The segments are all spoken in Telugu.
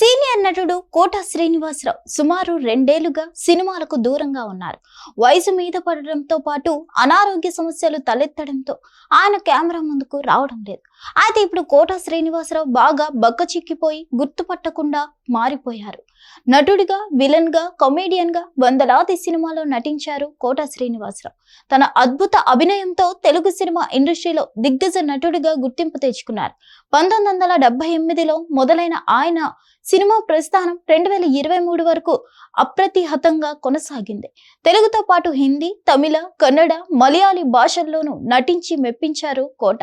సీనియర్ నటుడు కోట శ్రీనివాసరావు సుమారు 2 ఏళ్లుగా సినిమాలకు దూరంగా ఉన్నారు. వయసు మీద పడడంతో పాటు అనారోగ్య సమస్యలు తలెత్తడంతో ఆయన కెమెరా ముందుకు రావడం లేదు. అయితే ఇప్పుడు కోట శ్రీనివాసరావు బాగా బక్కచిక్కిపోయి గుర్తుపట్టకుండా మారిపోయారు. నటుడిగా, విలన్ గా, కమెడియన్ గా వందలాది సినిమాలో నటించారు కోట శ్రీనివాసరావు. తన అద్భుత అభినయంతో తెలుగు సినిమా ఇండస్ట్రీలో దిగ్గజ నటుడిగా గుర్తింపు తెచ్చుకున్నారు. 1978లో మొదలైన ఆయన సినిమా ప్రస్థానం 2023 వరకు అప్రతిహతంగా కొనసాగింది. తెలుగుతో పాటు హిందీ, తమిళ, కన్నడ, మలయాళీ భాషల్లోనూ నటించి మెప్పించారు కోట.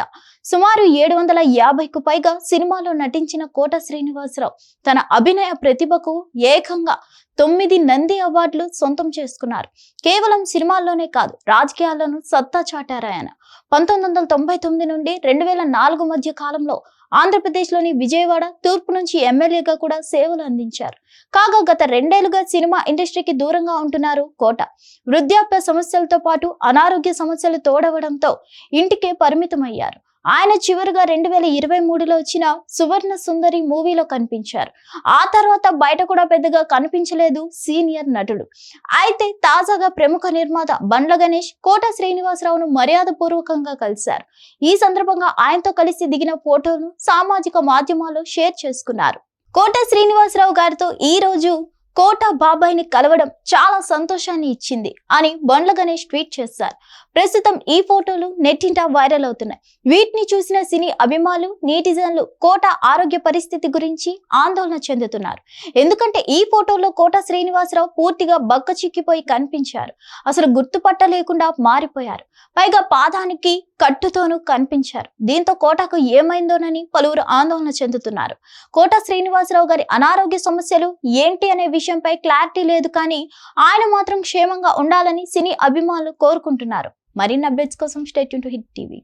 సుమారు 750కు పైగా సినిమాలో నటించిన కోట శ్రీనివాసరావు తన అభినయ ప్రతిభకు ఏకంగా 9 నంది అవార్డులు సొంతం చేసుకున్నారు. కేవలం సినిమాల్లోనే కాదు, రాజకీయాల్లోనూ సత్తా చాటారాయన. 1999 నుండి 2004 మధ్య కాలంలో ఆంధ్రప్రదేశ్లోని విజయవాడ తూర్పు నుంచి ఎమ్మెల్యేగా కూడా సేవలు అందించారు. కాగా గత 2 ఏళ్లుగా సినిమా ఇండస్ట్రీకి దూరంగా ఉంటున్నారు కోట. వృద్ధాప్య సమస్యలతో పాటు అనారోగ్య సమస్యలు తోడవడంతో ఇంటికే పరిమితమయ్యారు. ఆయన చివరిగా 2023లో వచ్చిన సువర్ణ సుందరి మూవీలో కనిపించారు. ఆ తర్వాత బయట కూడా పెద్దగా కనిపించలేదు సీనియర్ నటుడు. అయితే తాజాగా ప్రముఖ నిర్మాత బండ్ల గణేష్ కోట శ్రీనివాసరావును మర్యాదపూర్వకంగా కలిశారు. ఈ సందర్భంగా ఆయనతో కలిసి దిగిన ఫోటోను సామాజిక మాధ్యమాల్లో షేర్ చేసుకున్నారు. కోట శ్రీనివాసరావు గారితో ఈ రోజు కోట బాబాయ్ని కలవడం చాలా సంతోషాన్ని ఇచ్చింది అని బండ్ల గణేష్ ట్వీట్ చేశారు. ప్రస్తుతం ఈ ఫోటోలు నెట్టింట వైరల్ అవుతున్నాయి. వీటిని చూసిన సినీ అభిమానులు, నీటిజన్లు కోట ఆరోగ్య పరిస్థితి గురించి ఆందోళన చెందుతున్నారు. ఎందుకంటే ఈ ఫోటోలో కోట శ్రీనివాసరావు పూర్తిగా బక్కచిక్కిపోయి కనిపించారు. అసలు గుర్తుపట్టలేకుండా మారిపోయారు. పైగా పాదానికి కట్టుతోనూ కనిపించారు. దీంతో కోటకు ఏమైందోనని పలువురు ఆందోళన చెందుతున్నారు. కోట శ్రీనివాసరావు గారి అనారోగ్య సమస్యలు ఏంటి అనే విషయంపై క్లారిటీ లేదు, కానీ ఆయన మాత్రం క్షేమంగా ఉండాలని సినీ అభిమానులు కోరుకుంటున్నారు. మరిన్ని అప్డేట్స్ కోసం stay tune to hit TV.